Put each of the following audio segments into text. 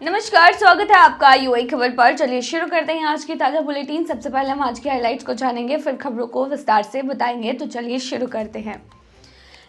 नमस्कार, स्वागत है आपका यूएई खबर पर। चलिए शुरू करते हैं आज की ताज़ा बुलेटिन। सबसे पहले हम आज की हाइलाइट्स को जानेंगे, फिर खबरों को विस्तार से बताएंगे। तो चलिए शुरू करते हैं।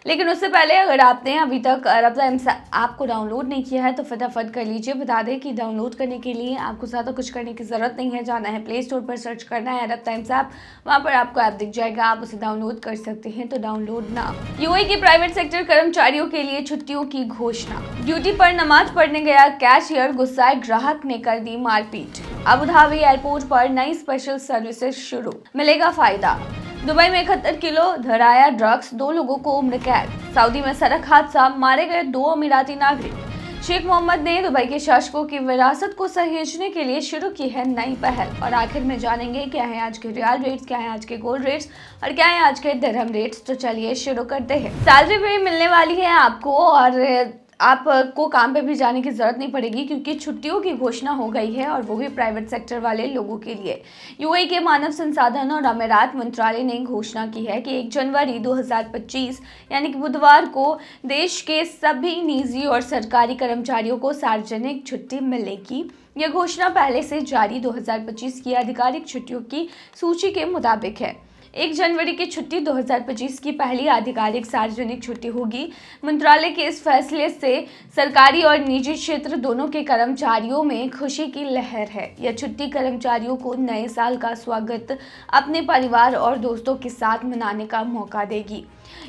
लेकिन उससे पहले अगर आपने अभी तक अरब टाइम्स ऐप को डाउनलोड नहीं किया है तो फटाफट कर लीजिए। बता दें कि डाउनलोड करने के लिए आपको ज़्यादा कुछ करने की ज़रूरत नहीं है। जाना है प्ले स्टोर पर, सर्च करना है अरब टाइम्स ऐप, वहाँ पर आपको ऐप दिख जाएगा, आप उसे डाउनलोड कर सकते हैं। तो डाउनलोड ना। यूएई के प्राइवेट सेक्टर कर्मचारियों के लिए छुट्टियों की घोषणा। ड्यूटी पर नमाज पढ़ने गया कैशियर, गुस्साए ग्राहक ने कर दी मारपीट। अबू धाबी एयरपोर्ट पर नई स्पेशल सर्विसेज शुरू, मिलेगा फायदा। दुबई में 71 किलो धराया ड्रग्स, 2 लोगों को उम्र कैद। सऊदी में सड़क हादसा, मारे गए 2 अमीराती नागरिक। शेख मोहम्मद ने दुबई के शासकों की विरासत को सहेजने के लिए शुरू की है नई पहल। और आखिर में जानेंगे क्या है आज के रियाल रेट्स, क्या है आज के गोल्ड रेट्स और क्या है आज के दिरहम रेट्स। तो चलिए शुरू करते हैं। सैलरी भी मिलने वाली है आपको और आपको काम पे भी जाने की ज़रूरत नहीं पड़ेगी क्योंकि छुट्टियों की घोषणा हो गई है और वो भी प्राइवेट सेक्टर वाले लोगों के लिए। यूएई के मानव संसाधन और अमीरात मंत्रालय ने घोषणा की है कि 1 जनवरी 2025 यानी कि बुधवार को देश के सभी निजी और सरकारी कर्मचारियों को सार्वजनिक छुट्टी मिलेगी। यह घोषणा पहले से जारी 2025 की आधिकारिक छुट्टियों की सूची के मुताबिक है। 1 जनवरी की छुट्टी 2025 की पहली आधिकारिक सार्वजनिक छुट्टी होगी। मंत्रालय के इस फैसले से सरकारी और निजी क्षेत्र दोनों के कर्मचारियों में खुशी की लहर है। यह छुट्टी कर्मचारियों को नए साल का स्वागत अपने परिवार और दोस्तों के साथ मनाने का मौका देगी।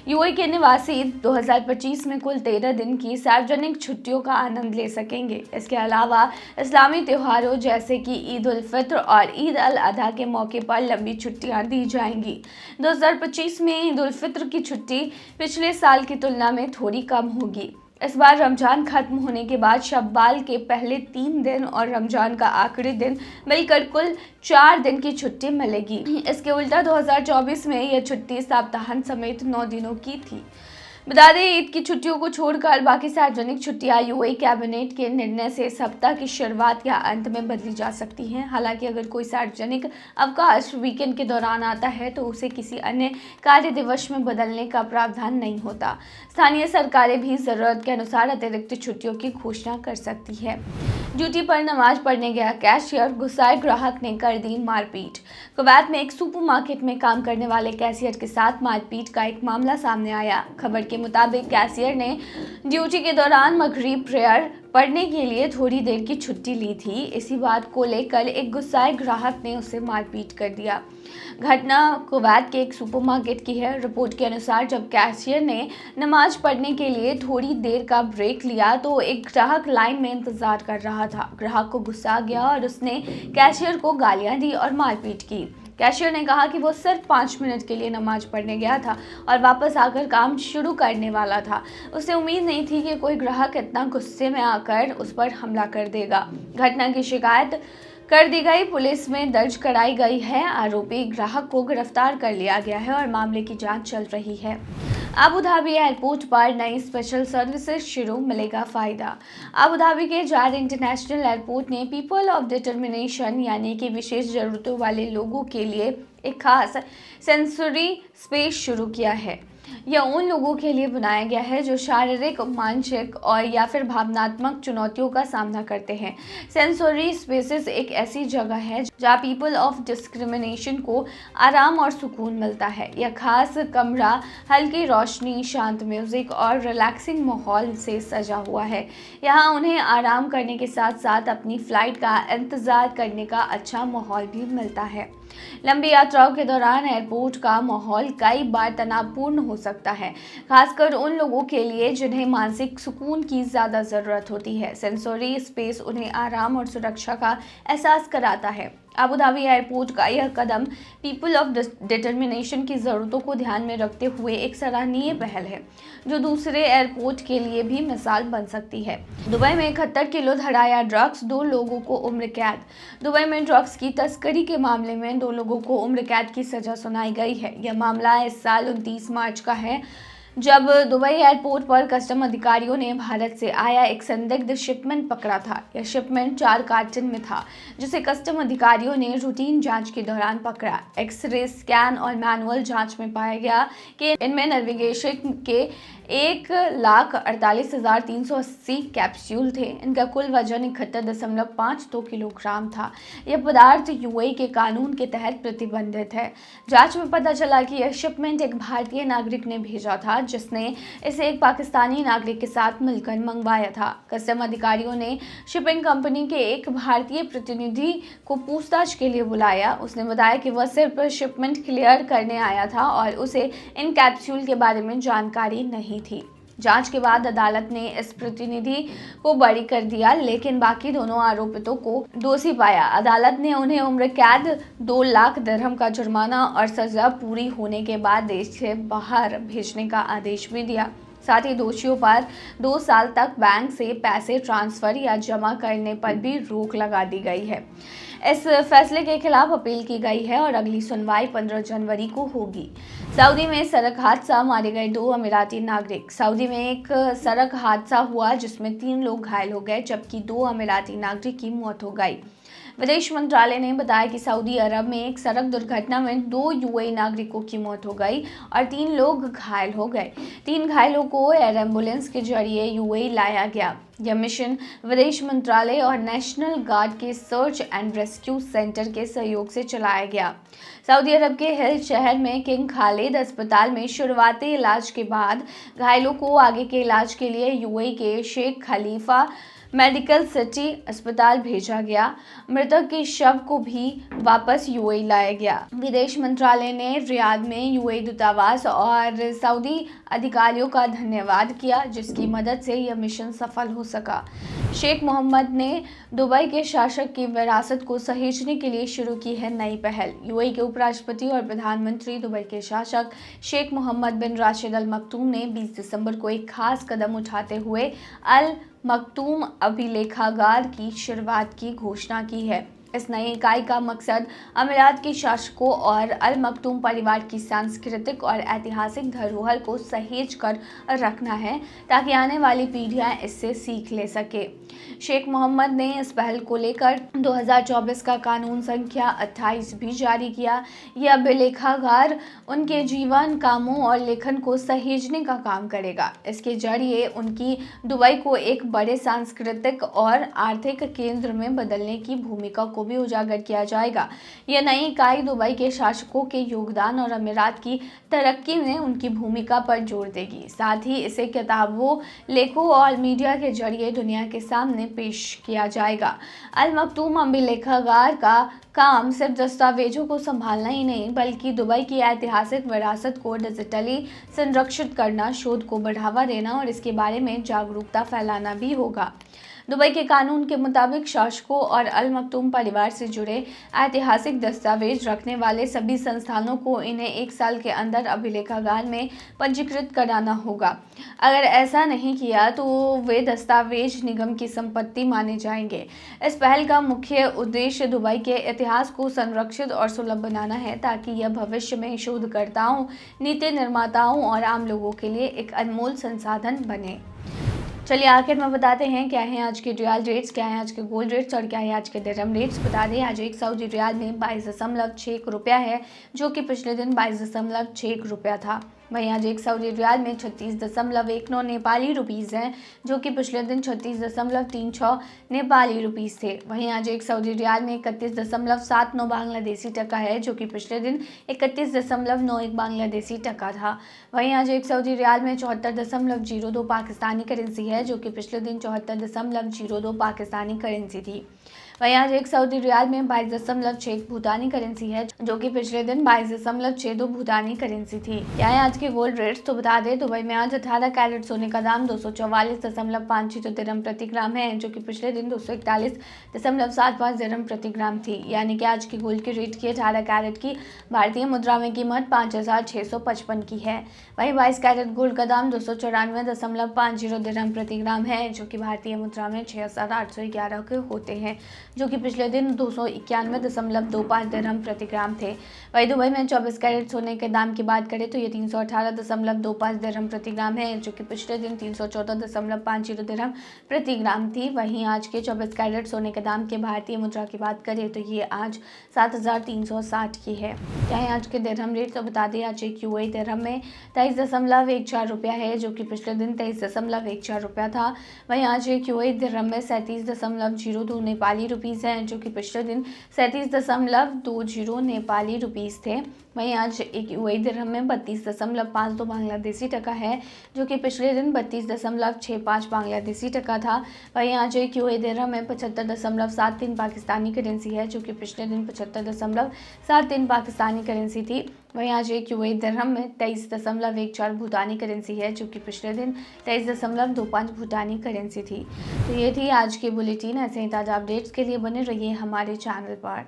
यूएई के निवासी 2025 में कुल 13 दिन की सार्वजनिक छुट्टियों का आनंद ले सकेंगे। इसके अलावा इस्लामी त्योहारों जैसे कि ईद उल फित्र और ईद अल अधा के मौके पर लंबी छुट्टियां दी जाएंगी। 2025 में ईद उल फित्र की छुट्टी पिछले साल की तुलना में थोड़ी कम होगी। इस बार रमजान खत्म होने के बाद शव्वाल के पहले 3 दिन और रमजान का आखिरी दिन मिलकर कुल 4 दिन की छुट्टी मिलेगी। इसके उल्टा 2024 में यह छुट्टी सप्ताहांत समेत 9 दिनों की थी। बता दें, ईद की छुट्टियों को छोड़कर बाकी सार्वजनिक छुट्टियां यूएई कैबिनेट के निर्णय से सप्ताह की शुरुआत या अंत में बदली जा सकती हैं। हालांकि अगर कोई सार्वजनिक अवकाश वीकेंड के दौरान आता है तो उसे किसी अन्य कार्य दिवस में बदलने का प्रावधान नहीं होता। स्थानीय सरकारें भी जरूरत के अनुसार अतिरिक्त छुट्टियों की घोषणा कर सकती है। ड्यूटी पर नमाज पढ़ने गया कैशियर, गुस्साए ग्राहक ने कर दी मारपीट। कुवैत में एक सुपरमार्केट में काम करने वाले कैशियर के साथ मारपीट का एक मामला सामने आया। खबर के मुताबिक कैशियर ने ड्यूटी के दौरान मगरिब प्रेयर पढ़ने के लिए थोड़ी देर की छुट्टी ली थी। इसी बात को लेकर एक गुस्साए ग्राहक ने उसे मारपीट कर दिया। घटना कुवैत के एक सुपरमार्केट की है। रिपोर्ट के अनुसार जब कैशियर ने नमाज पढ़ने के लिए थोड़ी देर का ब्रेक लिया तो एक ग्राहक लाइन में इंतजार कर रहा था। ग्राहक को गुस्सा आ गया और उसने कैशियर को गालियां दी और मारपीट की। कैशियर ने कहा कि वो सिर्फ 5 मिनट के लिए नमाज पढ़ने गया था और वापस आकर काम शुरू करने वाला था। उसे उम्मीद नहीं थी कि कोई ग्राहक इतना गुस्से में आकर उस पर हमला कर देगा। घटना की शिकायत कर दी गई, पुलिस में दर्ज कराई गई है। आरोपी ग्राहक को गिरफ्तार कर लिया गया है और मामले की जांच चल रही है। अबू धाबी एयरपोर्ट पर नई स्पेशल सर्विसेज शुरू, मिलेगा फायदा। अबू धाबी के जायद इंटरनेशनल एयरपोर्ट ने पीपल ऑफ डिटर्मिनेशन यानी कि विशेष जरूरतों वाले लोगों के लिए एक खास सेंसरी स्पेस शुरू किया है। यह उन लोगों के लिए बनाया गया है जो शारीरिक, मानसिक और या फिर भावनात्मक चुनौतियों का सामना करते हैं। सेंसरी स्पेसेस एक ऐसी जगह है जहाँ पीपल ऑफ डिस्क्रिमिनेशन को आराम और सुकून मिलता है। यह खास कमरा हल्की रोशनी, शांत म्यूजिक और रिलैक्सिंग माहौल से सजा हुआ है। यहाँ उन्हें आराम करने के साथ साथ अपनी फ्लाइट का इंतजार करने का अच्छा माहौल भी मिलता है। लंबी यात्राओं के दौरान एयरपोर्ट का माहौल कई बार तनावपूर्ण हो सकता है, खासकर उन लोगों के लिए जिन्हें मानसिक सुकून की ज़्यादा ज़रूरत होती है। सेंसरी स्पेस उन्हें आराम और सुरक्षा का एहसास कराता है। अबू धाबी एयरपोर्ट का यह कदम पीपल ऑफ डिटर्मिनेशन की ज़रूरतों को ध्यान में रखते हुए एक सराहनीय पहल है जो दूसरे एयरपोर्ट के लिए भी मिसाल बन सकती है। दुबई में 71 किलो धराया ड्रग्स, 2 लोगों को उम्र कैद। दुबई में ड्रग्स की तस्करी के मामले में 2 लोगों को उम्र कैद की सजा सुनाई गई है। यह मामला इस साल 29 मार्च का है जब दुबई एयरपोर्ट पर कस्टम अधिकारियों ने भारत से आया एक संदिग्ध शिपमेंट पकड़ा था। यह शिपमेंट 4 कार्टन में था जिसे कस्टम अधिकारियों ने रूटीन जांच के दौरान पकड़ा। एक्सरे, स्कैन और मैनुअल जांच में पाया गया कि इनमें नेविगेशन के 1,48,380 कैप्सूल थे। इनका कुल वजन 71.52 किलोग्राम था। यह पदार्थ यूएई के कानून के तहत प्रतिबंधित है। जांच में पता चला कि यह शिपमेंट एक भारतीय नागरिक ने भेजा था, जिसने इसे एक पाकिस्तानी नागरिक के साथ मिलकर मंगवाया था। कस्टम अधिकारियों ने शिपिंग कंपनी के एक भारतीय प्रतिनिधि को पूछताछ के लिए बुलाया। उसने बताया कि वह सिर्फ शिपमेंट क्लियर करने आया था और उसे इन कैप्सूल के बारे में जानकारी नहीं थी। जांच के बाद अदालत ने इस प्रतिनिधि को बरी कर दिया, लेकिन बाकी दोनों आरोपितों को दोषी पाया। अदालत ने उन्हें उम्र कैद, 2 लाख दिरहम का जुर्माना और सजा पूरी होने के बाद देश से बाहर भेजने का आदेश भी दिया। साथ ही दोषियों पर 2 साल तक बैंक से पैसे ट्रांसफर या जमा करने पर भी रोक लगा दी गई है। इस फैसले के खिलाफ अपील की गई है और अगली सुनवाई 15 जनवरी को होगी। सऊदी में सड़क हादसा, मारे गए 2 अमीराती नागरिक। सऊदी में एक सड़क हादसा हुआ जिसमें 3 लोग घायल हो गए, जबकि 2 अमीराती नागरिक की मौत हो गई। विदेश मंत्रालय ने बताया कि सऊदी अरब में एक सड़क दुर्घटना में 2 यूएई नागरिकों की मौत हो गई और 3 लोग घायल हो गए। 3 घायलों को एयर एम्बुलेंस के जरिए यूएई लाया गया। यह मिशन विदेश मंत्रालय और नेशनल गार्ड के सर्च एंड रेस्क्यू सेंटर के सहयोग से चलाया गया। सऊदी अरब के हिल शहर में किंग खालिद अस्पताल में शुरुआती इलाज के बाद घायलों को आगे के इलाज के लिए यूएई के शेख खलीफा मेडिकल सिटी अस्पताल भेजा गया। मृतक के शव को भी वापस यूएई लाया गया। विदेश मंत्रालय ने रियाद में यूएई दूतावास और सऊदी अधिकारियों का धन्यवाद किया, जिसकी मदद से यह मिशन सफल हो सका। शेख मोहम्मद ने दुबई के शासक की विरासत को सहेजने के लिए शुरू की है नई पहल। यूएई के उपराष्ट्रपति और प्रधानमंत्री दुबई के शासक शेख मोहम्मद बिन राशिद अल मक्तूम ने 20 दिसंबर को एक खास कदम उठाते हुए अल मक्तूम अभिलेखागार की शुरुआत की घोषणा की है। इस नई इकाई का मकसद अमीरात के शासकों और अल मक्तूम परिवार की सांस्कृतिक और ऐतिहासिक धरोहर को सहेज कर रखना है, ताकि आने वाली पीढ़ियां इससे सीख ले सके। शेख मोहम्मद ने इस पहल को लेकर 2024 का कानून संख्या 28 भी जारी किया। यह अभिलेखागार उनके जीवन, कामों और लेखन को सहेजने का काम करेगा। इसके जरिए उनकी दुबई को एक बड़े सांस्कृतिक और आर्थिक केंद्र में बदलने की भूमिका को भी उजागर किया जाएगा। यह नई इकाई दुबई के शासकों के योगदान और अमीरात की तरक्की में उनकी भूमिका पर जोर देगी। साथ ही इसे किताबों, लेखों और मीडिया के जरिए दुनिया के सामने पेश किया जाएगा। अल मक्तूम अभिलेखागार का काम सिर्फ दस्तावेजों को संभालना ही नहीं, बल्कि दुबई की ऐतिहासिक विरासत को डिजिटली संरक्षित करना, शोध को बढ़ावा देना और इसके बारे में जागरूकता फैलाना भी होगा। दुबई के कानून के मुताबिक शासकों और अल मक्तूम परिवार से जुड़े ऐतिहासिक दस्तावेज रखने वाले सभी संस्थानों को इन्हें 1 साल के अंदर अभिलेखागार में पंजीकृत कराना होगा। अगर ऐसा नहीं किया तो वे दस्तावेज निगम की संपत्ति माने जाएंगे। इस पहल का मुख्य उद्देश्य दुबई के इतिहास को संरक्षित और सुलभ बनाना है, ताकि यह भविष्य में शोधकर्ताओं, नीति निर्माताओं और आम लोगों के लिए एक अनमोल संसाधन बने। चलिए आखिर में बताते हैं क्या है आज के रियाल रेट्स, क्या है आज के गोल्ड रेट्स और क्या है आज के दिरहम रेट्स। बता दें आज एक सऊदी रियाल में 22.6 रुपया है, जो कि पिछले दिन 22.6 रुपया था। वहीं आज एक सऊदी रियाल में 36.19 नेपाली रुपीज़ हैं, जो कि पिछले दिन 36.36 नेपाली रुपीज़ थे। वहीं आज एक सऊदी रियाल में 31.79 बांग्लादेशी टका है, जो कि पिछले दिन 31.91 बांग्लादेशी टका था। वहीं आज एक सऊदी रियाल में 74.02 पाकिस्तानी करेंसी है, जो कि पिछले दिन 74.02 पाकिस्तानी करेंसी थी। वहीं आज एक सऊदी रियाल में 22.6 भूटानी करेंसी है, जो कि पिछले दिन 22.62 भूटानी करेंसी थी। क्या है आज के गोल्ड रेट्स, तो बता दें दुबई में आज 18 कैरेट सोने का दाम 244.56 दिरहम प्रति ग्राम है, जो कि पिछले दिन 241.75 दिरहम प्रति ग्राम थी। यानी कि आज की गोल्ड की रेट की 18 कैरेट की भारतीय मुद्रा में कीमत 5,655 की है। वहीं 22 कैरेट गोल्ड का दाम 294.50 दिरहम प्रति ग्राम है, जो कि भारतीय मुद्रा में 6,811 के होते हैं। जो कि पिछले दिन 291.25 दिरहम प्रति ग्राम थे। वहीं दुबई में 24 कैरेट सोने के दाम की बात करें तो ये 318.25 दिरहम प्रति ग्राम है, जो कि पिछले दिन 314.50 दिरहम प्रति ग्राम थी। वहीं आज के 24 कैरेट सोने के दाम के भारतीय मुद्रा की बात करें तो ये आज 7,360 की है। क्या है आज के दिरहम रेट, तो बता दें आज एक यूएई दिरहम में 23.14 रुपया है, जो कि पिछले दिन 23.14 रुपया था। वहीं आज एक यूएई दिरहम में 37.02 नेपाली रुपीज़ हैं, जो कि पिछले दिन 37.20 नेपाली रुपीज़ थे। वहीं आज एक यूएई दिरहम में 32.52 बांग्लादेशी टका है, जो कि पिछले दिन 32.65 बांग्लादेशी टका था। वहीं आज एक यूएई दिरहम में 75.73 पाकिस्तानी करेंसी है, जो कि पिछले दिन 75.73 पाकिस्तानी करेंसी थी। वहीं आज एक यूएई दिरहम में 23.14 भूटानी करेंसी है, जो कि पिछले दिन 23.25 भूटानी करेंसी थी। तो ये थी आज की बुलेटिन। ऐसे ही ताज़ा अपडेट्स के लिए बने रहिए हमारे चैनल पर।